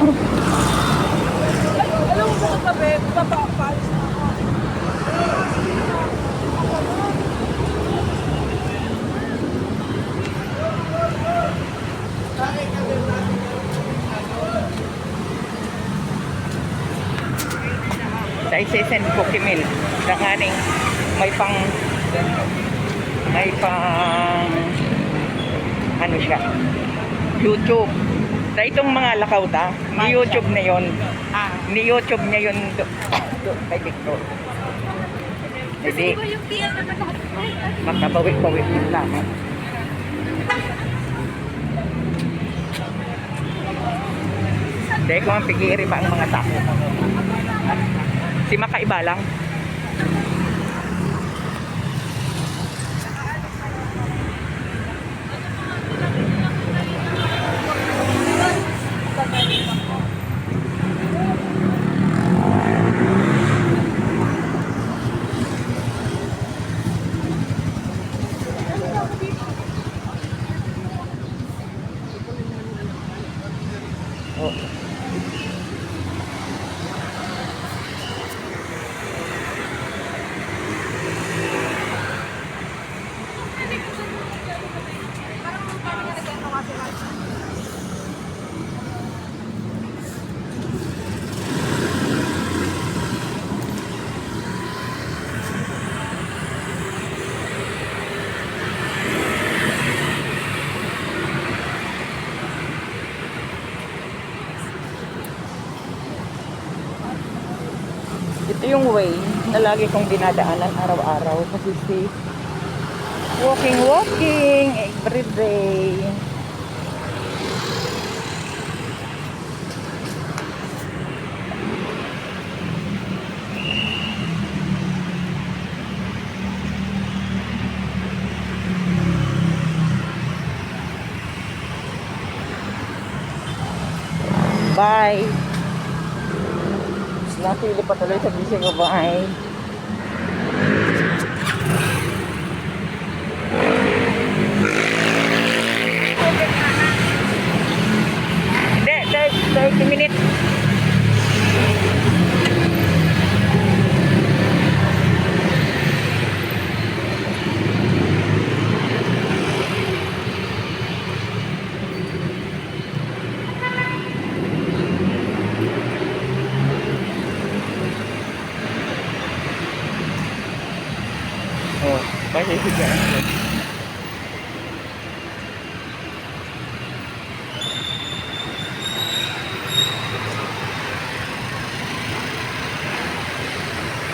Alam mo ba kagabi, papaalis na ako. Sa isesend ko kimil. Dakaning may pang ano siya, YouTube. Sa itong mga lakaw ta, ni YouTube na yon. Ni YouTube niya yun kay Victor. Hindi, makabawik-bawik yun lang. Dahil ko ang pigiri pa ang mga tao. Si makaiba lang. Oh. Ito yung way na lagi kong dinadaanan araw-araw kasi safe. Walking every day. Bye. Napili pa tuloy sa bisig ko. Bye. Hindi, 30 minutes. Oh, pasti juga.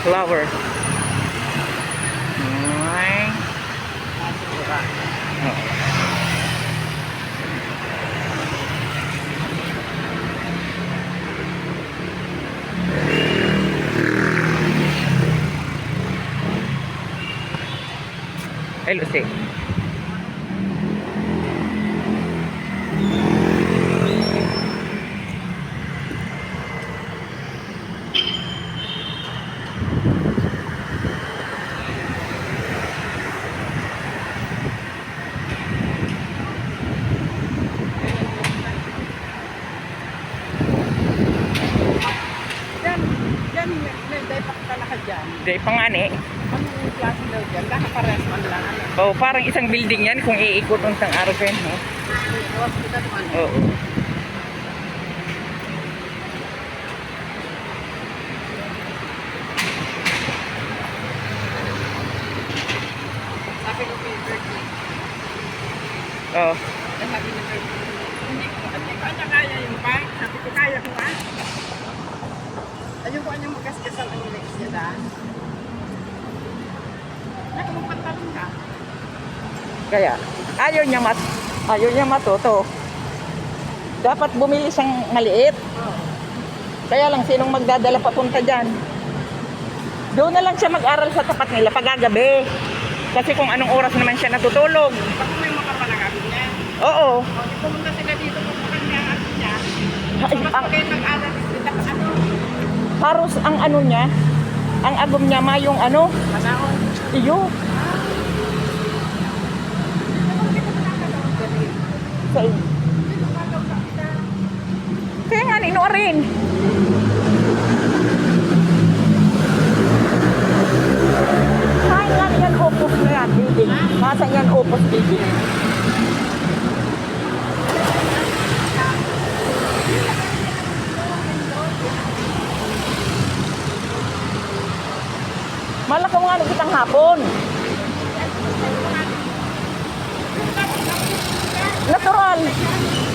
Flower. Lucy. Day pa nga ni. Anong klase daw dyan? Kakapares man lang. Oh, parang isang building yan kung iikot untang araw ko yan, no? Hospital man. Oo. Sabi ko kay Virgin. Oo. Sabi ni Virgin. Hindi ko anya kaya yung bike. Sabi ko kaya ko nga. Ayun ko anya magkasgasan ang legs niya da. Nakamagpantalon ka. Kaya, ayaw niya matuto. Dapat bumili siyang maliit. Kaya lang, sinong magdadala papunta dyan? Doon na lang siya mag-aral sa tapat nila pagagabi. Kasi kung anong oras naman siya natutulog. Bakit may makapanagabin niya? Oo. Okay, pumunta sila dito kung kanya at niya. Ay, Mas kayo mag-aral sila ano? Haros ang ano niya, ang agom niya yung ano, Manaon. iyo. Sa kaya nga nga, ino rin. Saan nga yan opos na yan, bibig? Masa yan opos, bibig? Malakaw nga nagkitang hapon. Natural.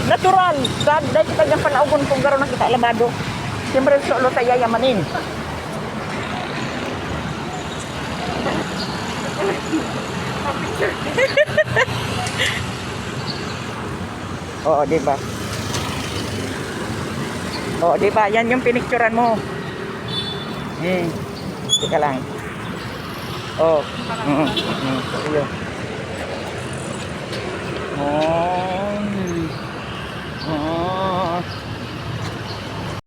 Natural. Dahil kita dyan palaugon kung gano'n na kita alabado. Siyempre solo tayo yayamanin. Oo, diba? Oo, diba? Yan yung pinicturan mo. Teka lang. Oh. Ayun. Oh.